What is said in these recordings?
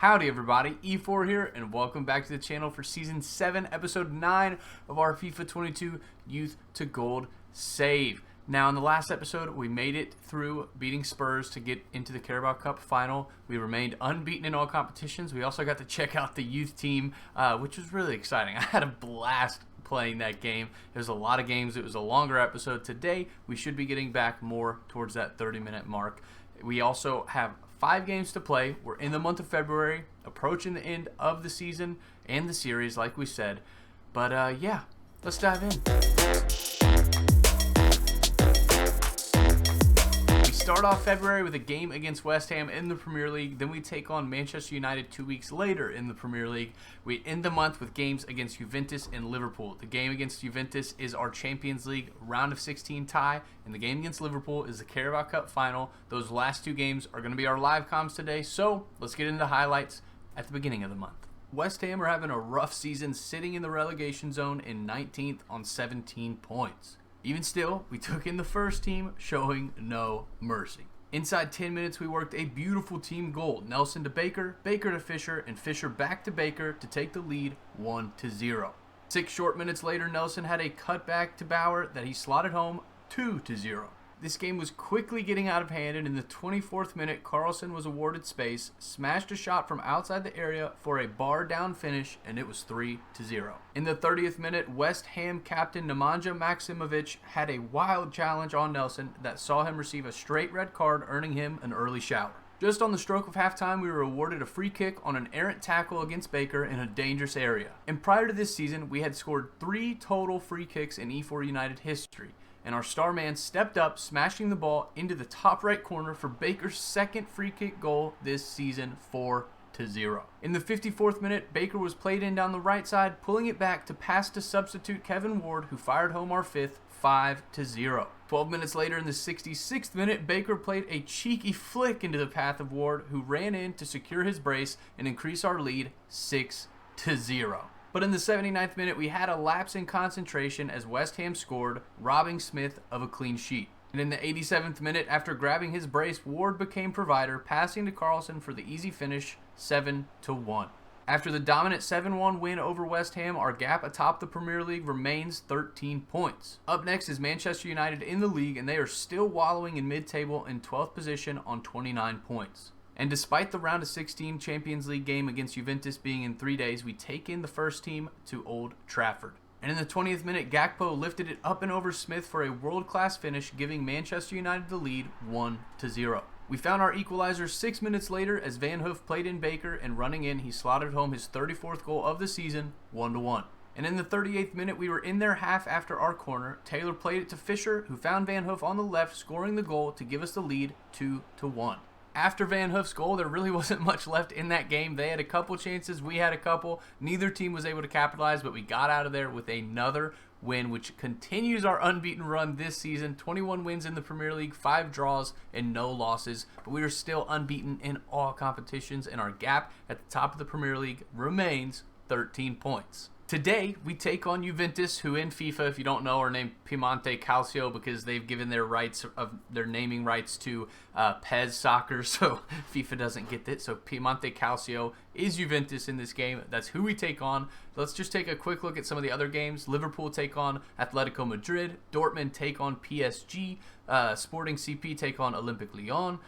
Howdy everybody, Efour here, and welcome back to the channel for Season 7, Episode 9 of our FIFA 22 Youth to Gold save. Now in the last episode, we made it through beating Spurs to get into the Carabao Cup final. We remained unbeaten in all competitions. We also got to check out the youth team, which was really exciting. I had a blast playing that game. There's a lot of games. It was a longer episode. Today, we should be getting back more towards that 30-minute mark. We also have 5 games to play. We're in the month of February, approaching the end of the season and the series, like we said. But yeah, let's dive in. We start off February with a game against West Ham in the Premier League. Then we take on Manchester United 2 weeks later in the Premier League. We end the month with games against Juventus and Liverpool. The game against Juventus is our Champions League round of 16 tie, and the game against Liverpool is the Carabao Cup final. Those last 2 games are going to be our live comms today, so let's get into the highlights at the beginning of the month. West Ham are having a rough season, sitting in the relegation zone in 19th on 17 points. Even still, we took in the first team, showing no mercy. Inside 10 minutes, we worked a beautiful team goal. Nelson to Baker, Baker to Fisher, and Fisher back to Baker to take the lead 1-0. 6 short minutes later, Nelson had a cutback to Bauer that he slotted home 2-0. This game was quickly getting out of hand, and in the 24th minute, Carlson was awarded space, smashed a shot from outside the area for a bar-down finish, and it was 3-0. In the 30th minute, West Ham captain Nemanja Maksimovic had a wild challenge on Nelson that saw him receive a straight red card, earning him an early shower. Just on the stroke of halftime, we were awarded a free kick on an errant tackle against Baker in a dangerous area. And prior to this season, we had scored 3 total free kicks in Efour United history. And our star man stepped up, smashing the ball into the top right corner for Baker's second free kick goal this season, 4-0. In the 54th minute, Baker was played in down the right side, pulling it back to pass to substitute Kevin Ward, who fired home our 5th, 5-0. 12 minutes later, in the 66th minute, Baker played a cheeky flick into the path of Ward, who ran in to secure his brace and increase our lead 6-0. But in the 79th minute, we had a lapse in concentration as West Ham scored, robbing Smith of a clean sheet. And in the 87th minute, after grabbing his brace, Ward became provider, passing to Carlson for the easy finish, 7-1. After the dominant 7-1 win over West Ham, our gap atop the Premier League remains 13 points. Up next is Manchester United in the league, and they are still wallowing in mid-table in 12th position on 29 points. And despite the round of 16 Champions League game against Juventus being in 3 days, we take in the first team to Old Trafford. And in the 20th minute, Gakpo lifted it up and over Smith for a world-class finish, giving Manchester United the lead 1-0. We found our equalizer 6 minutes later as Van Hoof played in Baker, and running in, he slotted home his 34th goal of the season, 1-1. And in the 38th minute, we were in their half after our corner. Taylor played it to Fisher, who found Van Hoof on the left, scoring the goal to give us the lead 2-1. After Van Hoof's goal, there really wasn't much left in that game. They had a couple chances, we had a couple. Neither team was able to capitalize, but we got out of there with another win, which continues our unbeaten run this season. 21 wins in the Premier League, 5 draws, and no losses. But we are still unbeaten in all competitions, and our gap at the top of the Premier League remains 13 points. Today, we take on Juventus, who in FIFA, if you don't know, are named Piemonte Calcio because they've given their rights of their naming rights to PES Soccer, so FIFA doesn't get it. So Piemonte Calcio is Juventus in this game. That's who we take on. Let's just take a quick look at some of the other games. Liverpool take on Atletico Madrid. Dortmund take on PSG. Sporting CP take on Olympique Lyon.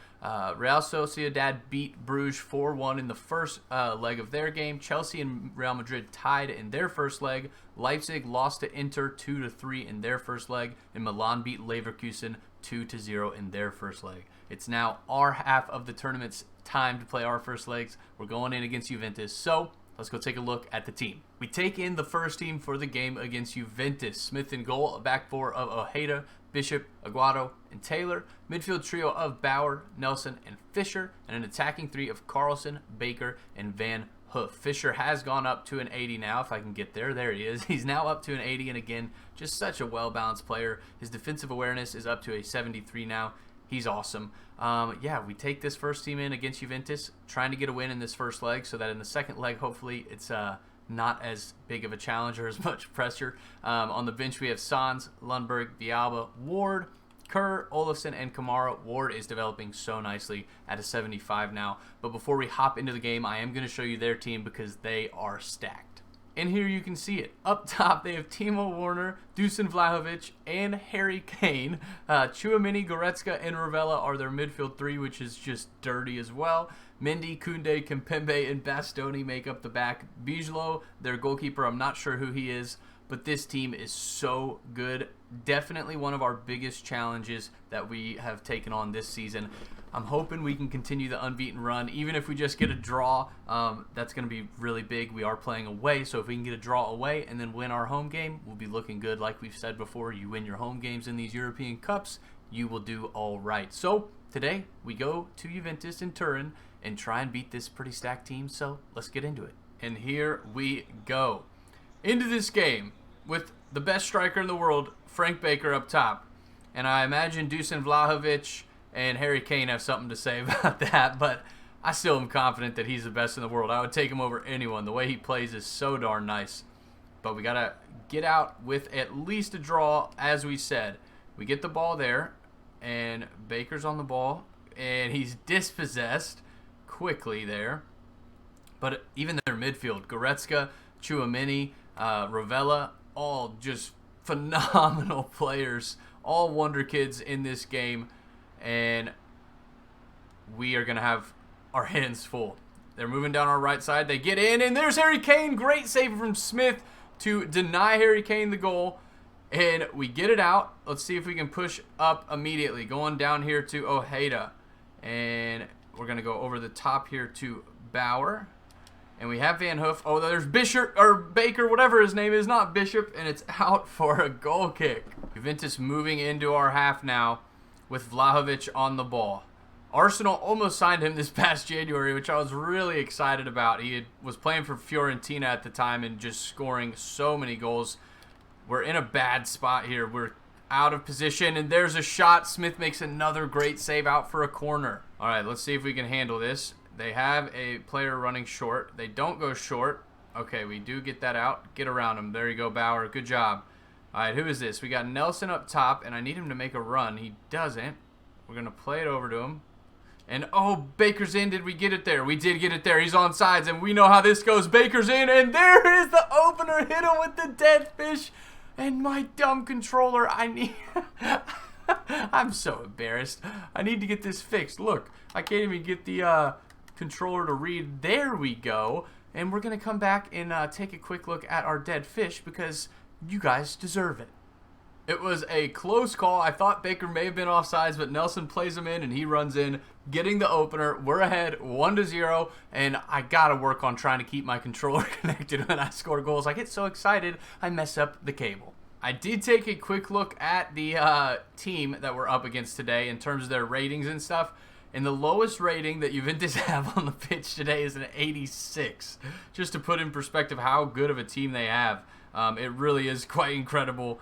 Real Sociedad beat Bruges 4-1 in the first leg of their game. Chelsea and Real Madrid tied in their first leg. Leipzig lost to Inter 2-3 in their first leg. And Milan beat Leverkusen 2-0 in their first leg. It's now our half of the tournament's time to play our first legs. We're going in against Juventus. So let's go take a look at the team. We take in the first team for the game against Juventus. Smith in goal, a back four of Ojeda, Bishop, Aguado, and Taylor. Midfield trio of Bauer, Nelson, and Fisher. And an attacking 3 of Carlson, Baker, and Van Hoof. Fisher has gone up to an 80 now, if I can get there. There he is. He's now up to an 80, and again, just such a well-balanced player. His defensive awareness is up to a 73 now. He's awesome. Yeah, we take this first team in against Juventus, trying to get a win in this first leg so that in the second leg, hopefully, it's not as big of a challenge or as much pressure. On the bench, we have Sans, Lundberg, Vialba, Ward, Kerr, Olafson, and Kamara. Ward is developing so nicely at a 75 now. But before we hop into the game, I am going to show you their team because they are stacked. And here you can see it. Up top, they have Timo Werner, Dusan Vlahovic, and Harry Kane. Tchouaméni, Goretzka, and Ravella are their midfield three, which is just dirty as well. Mendy, Koundé, Kimpembe, and Bastoni make up the back. Bijlow, their goalkeeper, I'm not sure who he is, but this team is so good. Definitely one of our biggest challenges that we have taken on this season. I'm hoping we can continue the unbeaten run. Even if we just get a draw, that's going to be really big. We are playing away, so if we can get a draw away and then win our home game, we'll be looking good. Like we've said before, you win your home games in these European Cups, you will do all right. So today, we go to Juventus in Turin and try and beat this pretty stacked team, so let's get into it. And here we go. Into this game with the best striker in the world, Frank Baker, up top. And I imagine Dusan Vlahovic and Harry Kane have something to say about that, but I still am confident that he's the best in the world. I would take him over anyone. The way he plays is so darn nice. But we got to get out with at least a draw, as we said. We get the ball there, and Baker's on the ball, and he's dispossessed quickly there. But even their midfield, Goretzka, Tchouaméni, Ravella, all just phenomenal players, all wonder kids in this game. And we are going to have our hands full. They're moving down our right side. They get in, and there's Harry Kane. Great save from Smith to deny Harry Kane the goal. And we get it out. Let's see if we can push up immediately. Going down here to Ojeda. And we're going to go over the top here to Bauer. And we have Van Hoof. Oh, there's Bishop, or Baker, whatever his name is. Not Bishop. And it's out for a goal kick. Juventus moving into our half now, with Vlahovic on the ball. Arsenal almost signed him this past January, which I was really excited about. He was playing for Fiorentina at the time and just scoring so many goals. We're in a bad spot here. We're out of position, and there's a shot. Smith makes another great save out for a corner. All right, let's see if we can handle this. They have a player running short. They don't go short. Okay, we do get that out. Get around him. There you go, Bauer. Good job. All right, who is this? We got Nelson up top, and I need him to make a run. He doesn't. We're going to play it over to him. And, oh, Baker's in. Did we get it there? We did get it there. He's on sides, and we know how this goes. Baker's in, and there is the opener. Hit him with the dead fish. And my dumb controller, I'm so embarrassed. I need to get this fixed. Look, I can't even get the controller to read. There we go. And we're going to come back and take a quick look at our dead fish because you guys deserve it. It was a close call. I thought Baker may have been offsides, but Nelson plays him in, and he runs in, getting the opener. We're ahead 1-0, and I got to work on trying to keep my controller connected when I score goals. I get so excited, I mess up the cable. I did take a quick look at the team that we're up against today in terms of their ratings and stuff. And the lowest rating that Juventus have on the pitch today is an 86. Just to put in perspective how good of a team they have. It really is quite incredible.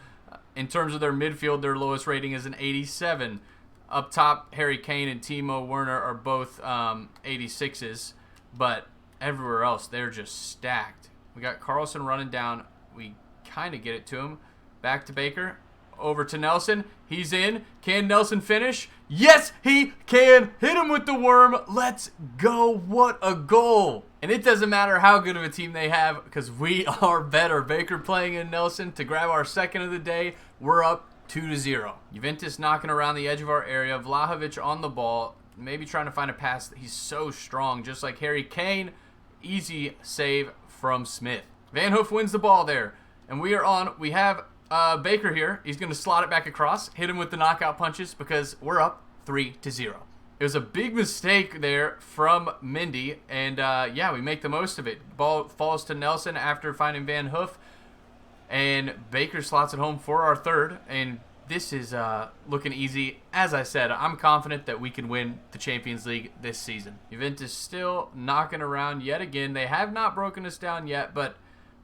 In terms of their midfield, their lowest rating is an 87. Up top, Harry Kane and Timo Werner are both 86s. But everywhere else, they're just stacked. We got Carlson running down. We kind of get it to him. Back to Baker. Over to Nelson. He's in. Can Nelson finish? Yes, he can. Hit him with the worm. Let's go. What a goal. And it doesn't matter how good of a team they have because we are better. Baker playing in Nelson to grab our second of the day. We're up 2-0. Juventus knocking around the edge of our area. Vlahovic on the ball. Maybe trying to find a pass. He's so strong. Just like Harry Kane. Easy save from Smith. Van Hoof wins the ball there. And we are on. We have Baker here. He's going to slot it back across. Hit him with the knockout punches because we're up 3-0. It was a big mistake there from Mendy, and yeah, we make the most of it. Ball falls to Nelson after finding Van Hoof, and Baker slots it home for our third, and this is looking easy. As I said, I'm confident that we can win the Champions League this season. Juventus still knocking around yet again. They have not broken us down yet, but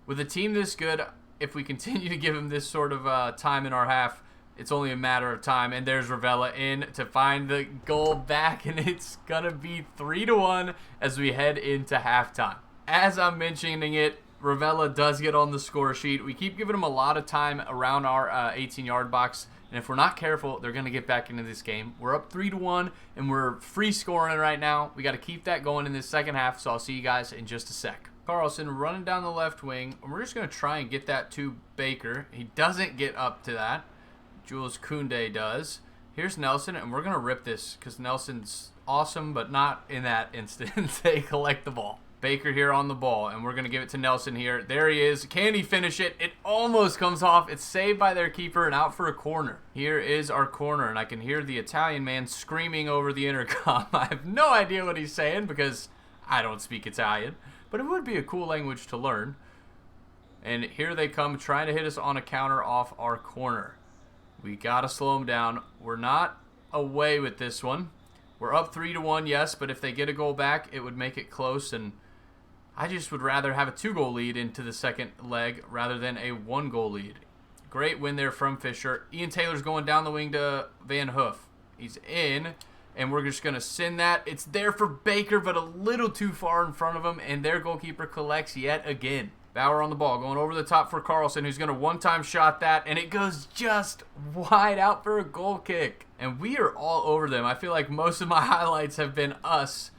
with a team this good, if we continue to give them this sort of time in our half, it's only a matter of time. And there's Ravella in to find the goal back, and it's going to be 3-1 as we head into halftime. As I'm mentioning it, Ravella does get on the score sheet. We keep giving them a lot of time around our 18-yard box, and if we're not careful, they're going to get back into this game. We're up 3-1, and we're free scoring right now. We got to keep that going in this second half, so I'll see you guys in just a sec. Carlson running down the left wing, and we're just going to try and get that to Baker. He doesn't get up to that. Jules Koundé does. Here's Nelson, and we're going to rip this because Nelson's awesome, but not in that instance. They collect the ball. Baker here on the ball, and we're going to give it to Nelson here. There he is. Can he finish it? It almost comes off. It's saved by their keeper and out for a corner. Here is our corner, and I can hear the Italian man screaming over the intercom. I have no idea what he's saying because I don't speak Italian, but it would be a cool language to learn. And here they come trying to hit us on a counter off our corner. We got to slow them down. We're not away with this one. We're up 3-1, yes, but if they get a goal back, it would make it close, and I just would rather have a 2-goal lead into the second leg rather than a 1-goal lead. Great win there from Fisher. Ian Taylor's going down the wing to Van Hoof. He's in, and we're just going to send that. It's there for Baker, but a little too far in front of him, and their goalkeeper collects yet again. Bauer on the ball, going over the top for Carlson, who's going to one-time shot that, and it goes just wide out for a goal kick. And we are all over them. I feel like most of my highlights have been us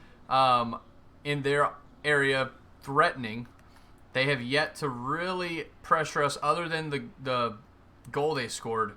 in their area threatening. They have yet to really pressure us other than the goal they scored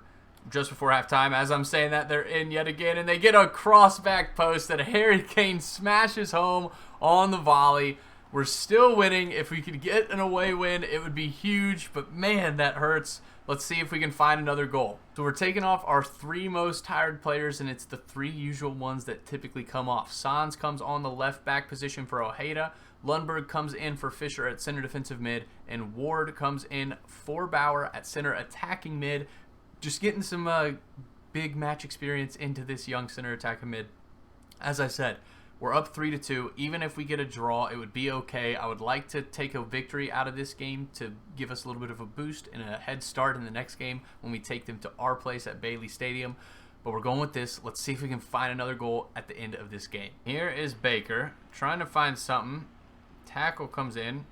just before halftime. As I'm saying that, they're in yet again, and they get a cross-back post that Harry Kane smashes home on the volley. We're still winning. If we could get an away win, it would be huge, but man, that hurts. Let's see if we can find another goal. So we're taking off our 3 most tired players, and it's the 3 usual ones that typically come off. Sans comes on the left back position for Ojeda. Lundberg comes in for Fisher at center defensive mid, and Ward comes in for Bauer at center attacking mid. Just getting some big match experience into this young center attacking mid. As I said, we're up 3-2. Even if we get a draw, it would be okay. I would like to take a victory out of this game to give us a little bit of a boost and a head start in the next game when we take them to our place at Bailey Stadium. But we're going with this. Let's see if we can find another goal at the end of this game. Here is Baker trying to find something. Tackle comes in,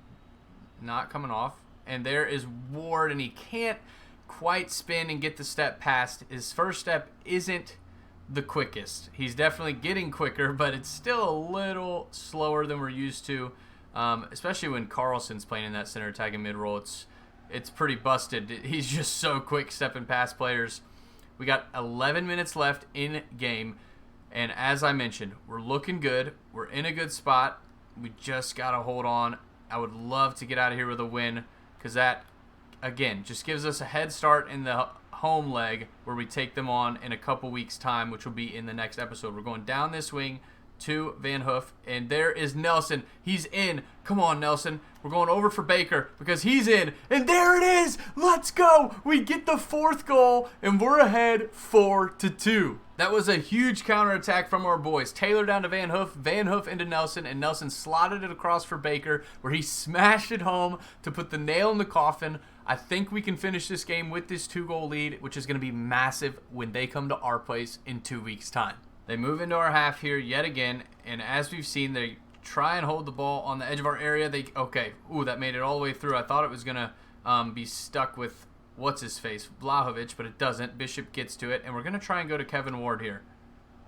not coming off. And there is Ward, and he can't quite spin and get the step past. His first step isn't the quickest. He's definitely getting quicker, but it's still a little slower than we're used to, especially when Carlson's playing in that center attacking mid role. It's pretty busted. He's just so quick stepping past players. We got 11 minutes left in game, and as I mentioned, we're looking good. We're in a good spot. We just got to hold on. I would love to get out of here with a win because that, again, just gives us a head start in the home leg where we take them on in a couple weeks time, which will be in the next episode. We're going down this wing to Van Hoof, and there is Nelson. He's in. Come on, Nelson. We're going over for Baker because he's in, and there it is. Let's go. We get the 4th goal, and we're ahead 4-2. That was a huge counterattack from our boys. Taylor down to Van Hoof into Nelson, and Nelson slotted it across for Baker where he smashed it home to put the nail in the coffin. I think we can finish this game with this 2-goal lead, which is going to be massive when they come to our place in 2 weeks' time. They move into our half here yet again, and as we've seen, they try and hold the ball on the edge of our area. That made it all the way through. I thought it was going to be stuck with what's-his-face, Vlahovic, but it doesn't. Bishop gets to it, and we're going to try and go to Kevin Ward here.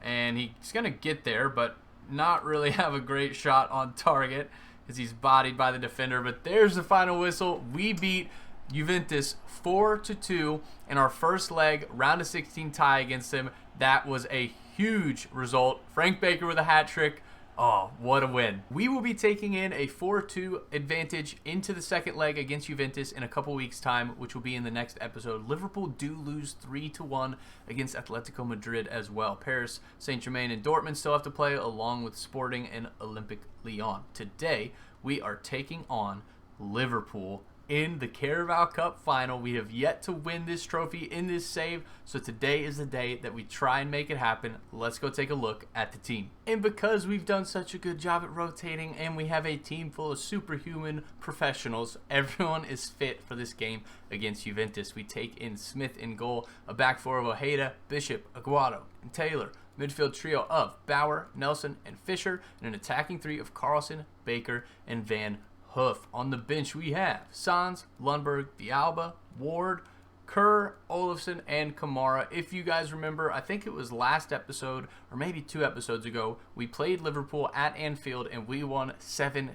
And he's going to get there, but not really have a great shot on target as he's bodied by the defender. But there's the final whistle. We beat Juventus 4-2 in our first leg, round of 16 tie against them. That was a huge result. Frank Baker with a hat trick. Oh, what a win. We will be taking in a 4-2 advantage into the second leg against Juventus in a couple weeks' time, which will be in the next episode. Liverpool do lose 3-1 against Atletico Madrid as well. Paris, Saint-Germain, and Dortmund still have to play, along with Sporting and Olympic Lyon. Today, we are taking on Liverpool in the Carabao Cup final. We have yet to win this trophy in this save, so today is the day that we try and make it happen. Let's go take a look at the team. And because we've done such a good job at rotating and we have a team full of superhuman professionals, everyone is fit for this game against Juventus. We take in Smith in goal, a back four of Ojeda, Bishop, Aguado, and Taylor. Midfield trio of Bauer, Nelson, and Fisher, and an attacking three of Carlson, Baker, and Van Hoof. On the bench, we have Sans, Lundberg, Villalba, Ward, Kerr, Olofsson, and Kamara. If you guys remember, I think it was last episode or maybe 2 episodes ago, we played Liverpool at Anfield and we won 7-3.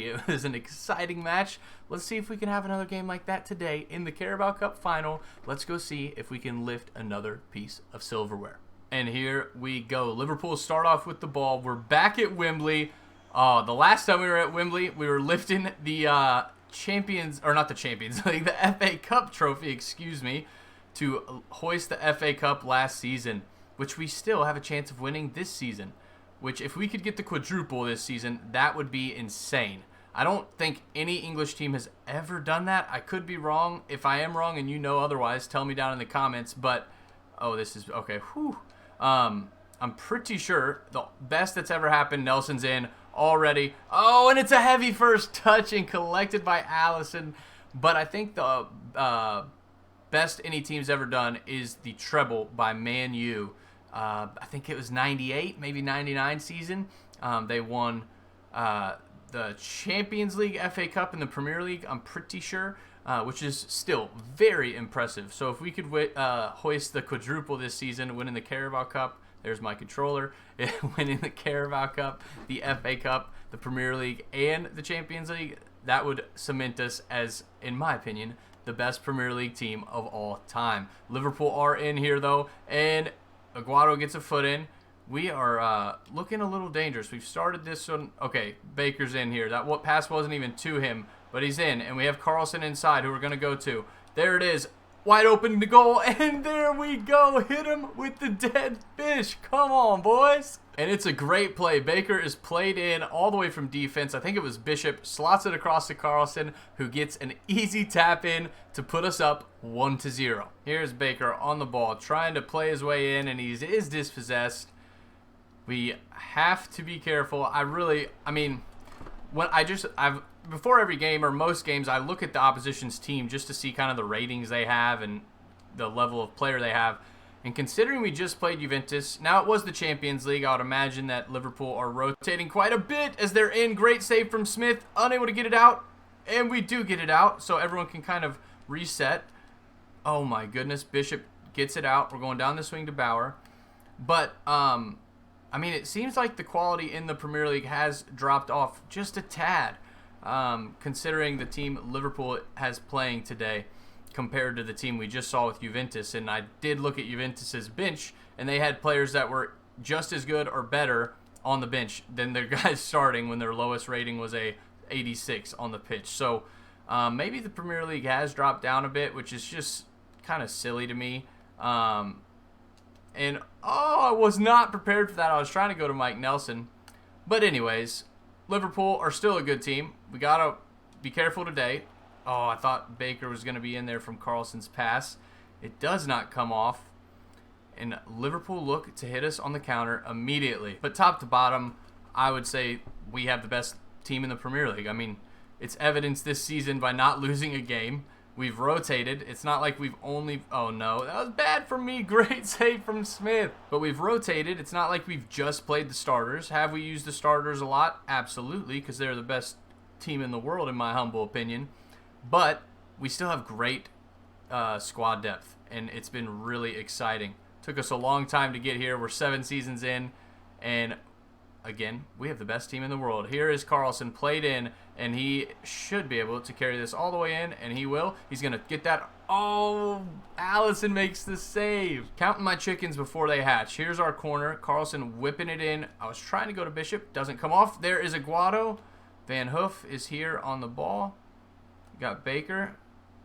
It was an exciting match. Let's see if we can have another game like that today in the Carabao Cup final. Let's go see if we can lift another piece of silverware. And here we go. Liverpool start off with the ball. We're back at Wembley. The last time we were at Wembley, we were lifting the Champions, or not the Champions League, the FA Cup trophy, excuse me, to hoist the FA Cup last season, which we still have a chance of winning this season, which if we could get the quadruple this season, that would be insane. I don't think any English team has ever done that. I could be wrong. If I am wrong and you know otherwise, tell me down in the comments, but, oh, this is, okay, whew. I'm pretty sure the best that's ever happened, Nelson's in already. Oh, and it's a heavy first touch and collected by Allison. But I think the best any team's ever done is the treble by Man U. I think it was 98, maybe 99 season. They won the Champions League, FA Cup, and the Premier League, I'm pretty sure, which is still very impressive. So if we could hoist the quadruple this season, winning the Carabao Cup, there's my controller, winning the Carabao Cup, the FA Cup, the Premier League, and the Champions League, that would cement us as, in my opinion, the best Premier League team of all time. Liverpool are in here, though, and Aguado gets a foot in. We are looking a little dangerous. We've started this one. Okay, Baker's in here. That pass wasn't even to him, but he's in, and we have Carlson inside, who we're going to go to. There it is. Wide open to goal, and there we go. Hit him with the dead fish. Come on, boys. And it's a great play. Baker is played in all the way from defense. I think it was Bishop. Slots it across to Carlson, who gets an easy tap in to put us up 1-0. Here's Baker on the ball, trying to play his way in, and he is dispossessed. We have to be careful. Before every game or most games, I look at the opposition's team just to see kind of the ratings they have and the level of player they have. And considering we just played Juventus, now it was the Champions League, I would imagine that Liverpool are rotating quite a bit as they're in. Great save from Smith, unable to get it out. And we do get it out, so everyone can kind of reset. Oh my goodness, Bishop gets it out. We're going down the swing to Bauer. But, it seems like the quality in the Premier League has dropped off just a tad. Considering the team Liverpool has playing today compared to the team we just saw with Juventus. And I did look at Juventus's bench, and they had players that were just as good or better on the bench than their guys starting when their lowest rating was a 86 on the pitch. So maybe the Premier League has dropped down a bit, which is just kind of silly to me. I was not prepared for that. I was trying to go to Mike Nelson. But anyways, Liverpool are still a good team. We got to be careful today. Oh, I thought Baker was going to be in there from Carlson's pass. It does not come off. And Liverpool look to hit us on the counter immediately. But top to bottom, I would say we have the best team in the Premier League. It's evidenced this season by not losing a game. We've rotated. It's not like we've only... Oh, no. That was bad from me. Great save from Smith. But we've rotated. It's not like we've just played the starters. Have we used the starters a lot? Absolutely, because they're the best team in the world, in my humble opinion. But we still have great squad depth, and it's been really exciting. Took us a long time to get here. We're 7 seasons in, and again, we have the best team in the world. Here is Carlson played in, and he should be able to carry this all the way in, and he will. He's going to get that. Oh, Allison makes the save. Counting my chickens before they hatch. Here's our corner. Carlson whipping it in. I was trying to go to Bishop. Doesn't come off. There is Aguado. Van Hoof is here on the ball. Got Baker.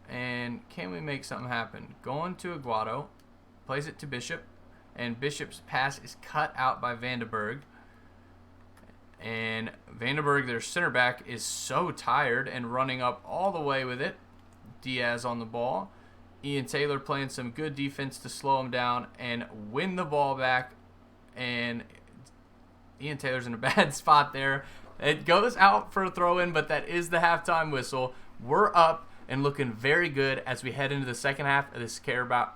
And can we make something happen? Going to Aguado. Plays it to Bishop. And Bishop's pass is cut out by Vandenberg. And Vandenberg, their center back, is so tired and running up all the way with it. Diaz on the ball. Ian Taylor playing some good defense to slow him down and win the ball back. And Ian Taylor's in a bad spot there. It goes out for a throw-in, but that is the halftime whistle. We're up and looking very good as we head into the second half of this Carabao.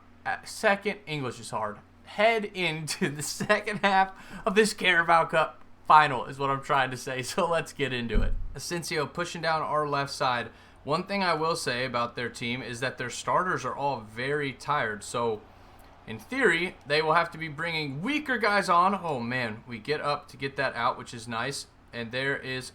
English is hard. Head into the second half of this Carabao Cup final is what I'm trying to say. So let's get into it. Asensio pushing down our left side. One thing I will say about their team is that their starters are all very tired. So in theory, they will have to be bringing weaker guys on. Oh, man. We get up to get that out, which is nice. And there is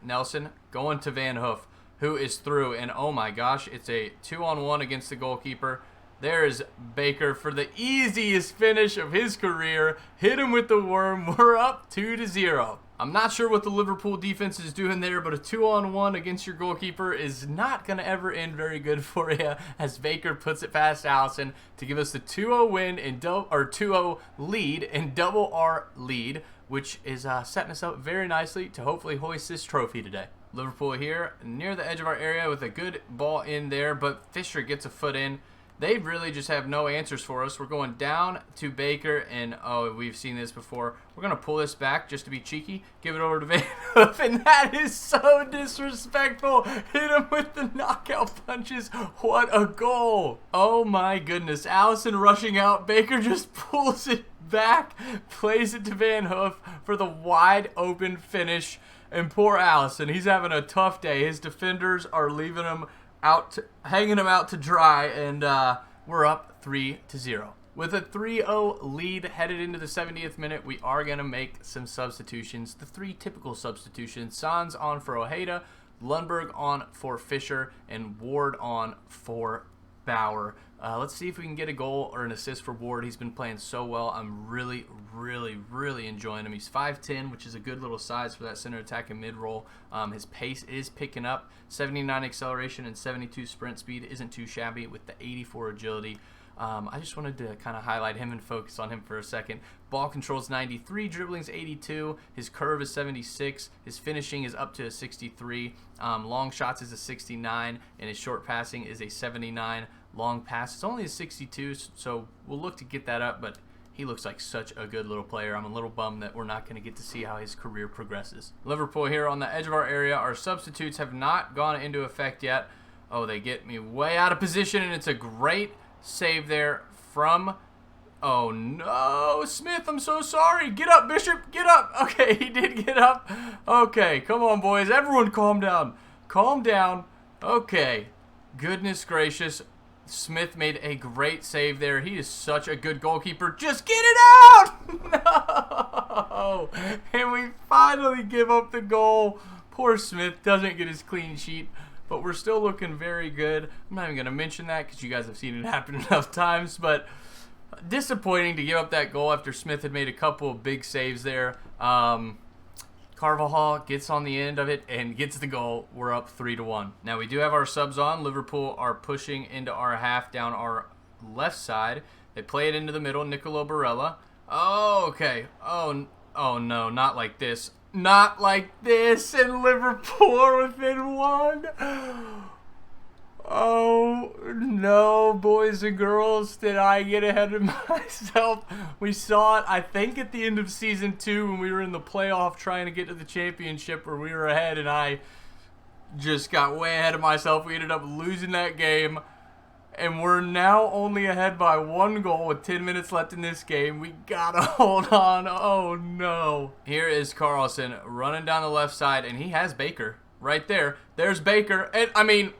Nelson going to Van Hoof, who is through. And, oh, my gosh, it's a 2-on-1 against the goalkeeper. There is Baker for the easiest finish of his career. Hit him with the worm. We're up 2-0. I'm not sure what the Liverpool defense is doing there, but a 2-on-1 against your goalkeeper is not going to ever end very good for you, as Baker puts it past Alisson to give us the 2-0 win in 2-0 lead and double our lead, which is setting us up very nicely to hopefully hoist this trophy today. Liverpool here near the edge of our area with a good ball in there, but Fisher gets a foot in. They really just have no answers for us. We're going down to Baker, and oh, we've seen this before. We're going to pull this back just to be cheeky, give it over to Van Hoof, and that is so disrespectful. Hit him with the knockout punches. What a goal. Oh my goodness. Alisson rushing out. Baker just pulls it back, plays it to Van Hoof for the wide open finish. And poor Alisson, he's having a tough day. His defenders are leaving him hanging him out to dry, and we're up 3-0. With a 3-0 lead headed into the 70th minute, we are going to make some substitutions. The three typical substitutions: Sans on for Ojeda, Lundberg on for Fisher, and Ward on for Bauer. Let's see if we can get a goal or an assist for Ward. He's been playing so well. I'm really enjoying him. He's 5'10", which is a good little size for that center attack and mid-roll. His pace is picking up. 79 acceleration and 72 sprint speed isn't too shabby with the 84 agility. I just wanted to kind of highlight him and focus on him for a second. Ball control is 93, dribbling's 82, his curve is 76, his finishing is up to a 63, long shots is a 69, and his short passing is a 79. Long pass is only a 62, so we'll look to get that up, but he looks like such a good little player. I'm a little bummed that we're not going to get to see how his career progresses. Liverpool here on the edge of our area. Our substitutes have not gone into effect yet. Oh, they get me way out of position, and it's a great save there from... Oh, no, Smith, I'm so sorry. Get up, Bishop, get up. Okay, he did get up. Okay, come on, boys. Everyone calm down. Calm down. Okay, goodness gracious. Smith made a great save there. He is such a good goalkeeper. Just get it out! No! And we finally give up the goal. Poor Smith doesn't get his clean sheet, but we're still looking very good. I'm not even going to mention that because you guys have seen it happen enough times, but disappointing to give up that goal after Smith had made a couple of big saves there. Carvajal gets on the end of it and gets the goal. We're up 3-1. Now we do have our subs on. Liverpool are pushing into our half down our left side. They play it into the middle. Nicolo Barella. Oh, okay. Oh no, not like this. Not like this. And Liverpool are within one. Oh, no, boys and girls, did I get ahead of myself? We saw it, I think, at the end of Season 2 when we were in the playoff trying to get to the championship where we were ahead, and I just got way ahead of myself. We ended up losing that game, and we're now only ahead by 1 goal with 10 minutes left in this game. We gotta hold on. Oh, no. Here is Carlson running down the left side, and he has Baker right there. There's Baker, and, I mean...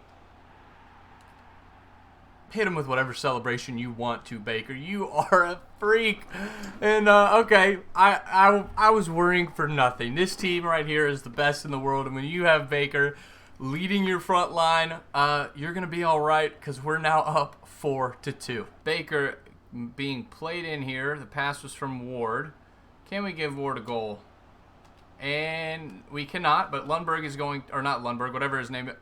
Hit him with whatever celebration you want to, Baker. You are a freak. And, okay, I was worrying for nothing. This team right here is the best in the world. And when you have Baker leading your front line, you're going to be all right because we're now up 4-2. Baker being played in here. The pass was from Ward. Can we give Ward a goal? And we cannot, but Lundberg is going, or not Lundberg, whatever his name is.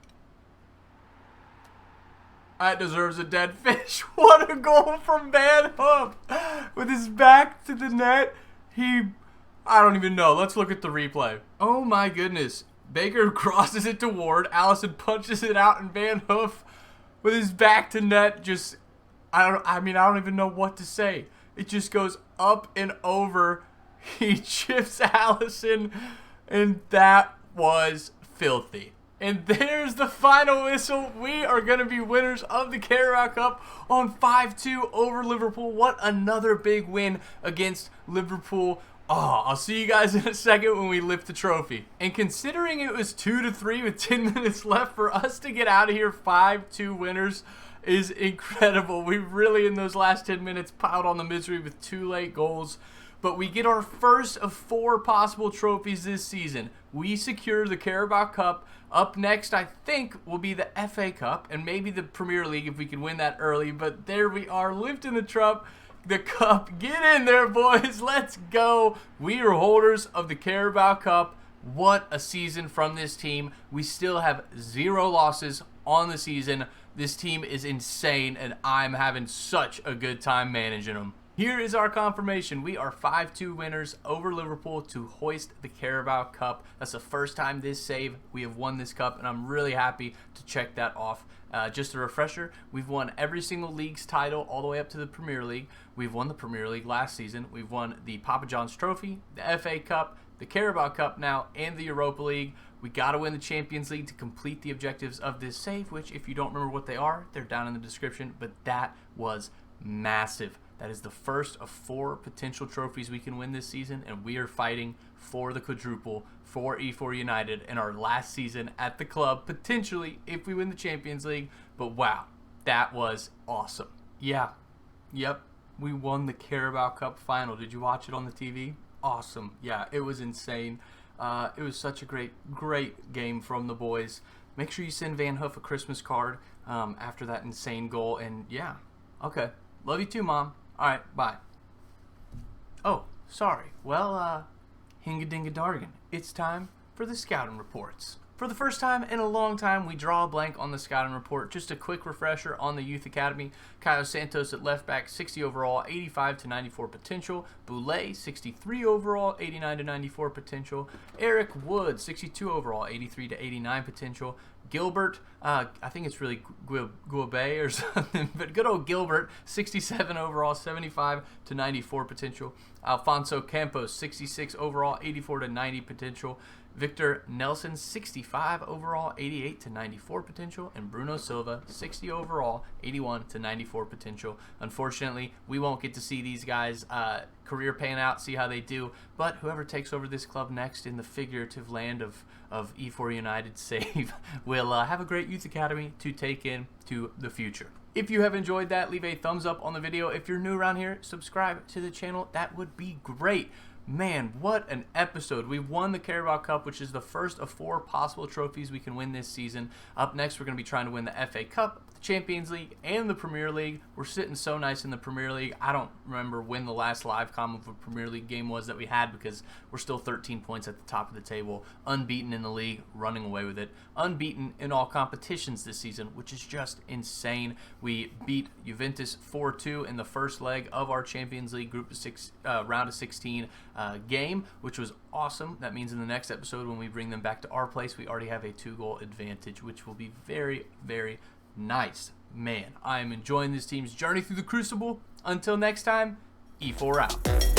That deserves a dead fish. What a goal from Van Hoof. With his back to the net. I don't even know. Let's look at the replay. Oh my goodness. Baker crosses it to Ward. Alisson punches it out, and Van Hoof with his back to net just, I don't even know what to say. It just goes up and over. He chips Alisson, and that was filthy. And there's the final whistle. We are going to be winners of the Carabao Cup on 5-2 over Liverpool. What another big win against Liverpool. I'll see you guys in a second when we lift the trophy. And considering it was 2-3 with 10 minutes left, for us to get out of here 5-2 winners is incredible. We really, in those last 10 minutes, piled on the misery with 2 late goals. But we get our first of 4 possible trophies this season. We secure the Carabao Cup. Up next, I think, will be the FA Cup and maybe the Premier League if we can win that early. But there we are, lifting the cup. Get in there, boys. Let's go. We are holders of the Carabao Cup. What a season from this team. We still have 0 losses on the season. This team is insane, and I'm having such a good time managing them. Here is our confirmation. We are 5-2 winners over Liverpool to hoist the Carabao Cup. That's the first time this save we have won this cup, and I'm really happy to check that off. Just a refresher, we've won every single league's title all the way up to the Premier League. We've won the Premier League last season. We've won the Papa John's Trophy, the FA Cup, the Carabao Cup now, and the Europa League. We got to win the Champions League to complete the objectives of this save, which, if you don't remember what they are, they're down in the description, but that was massive. That is the first of 4 potential trophies we can win this season, and we are fighting for the quadruple for Efour United in our last season at the club, potentially if we win the Champions League. But wow, that was awesome. Yeah, yep, we won the Carabao Cup final. Did you watch it on the TV? Awesome. Yeah, it was insane. It was such a great game from the boys. Make sure you send Van Hoof a Christmas card after that insane goal. And yeah, okay. Love you too, Mom. All right, bye. Oh, sorry. Well, hinga-dinga-dargan. It's time for the scouting reports. For the first time in a long time, we draw a blank on the scouting report. Just a quick refresher on the Youth Academy. Caio Santos at left back, 60 overall, 85 to 94 potential. Boulay, 63 overall, 89 to 94 potential. Eric Wood, 62 overall, 83 to 89 potential. Gilbert, I think it's really Guabe or something, but good old Gilbert, 67 overall, 75 to 94 potential. Alfonso Campos, 66 overall, 84 to 90 potential. Victor Nelson, 65 overall, 88 to 94 potential, and Bruno Silva, 60 overall, 81 to 94 potential. Unfortunately, we won't get to see these guys' career pan out, see how they do, but whoever takes over this club next in the figurative land of Efour United save will have a great youth academy to take into the future. If you have enjoyed that, leave a thumbs up on the video. If you're new around here, subscribe to the channel. That would be great. Man, what an episode. We won the Carabao Cup, which is the first of 4 possible trophies we can win this season. Up next, we're going to be trying to win the FA Cup, the Champions League, and the Premier League. We're sitting so nice in the Premier League. I don't remember when the last live comm of a Premier League game was that we had, because we're still 13 points at the top of the table, unbeaten in the league, running away with it, unbeaten in all competitions this season, which is just insane. We beat Juventus 4-2 in the first leg of our Champions League group of 6, round of 16 game, which was awesome. That means in the next episode, when we bring them back to our place, we already have a 2-goal advantage, which will be very, very nice. Man, I am enjoying this team's journey through the Crucible. Until next time, Efour out.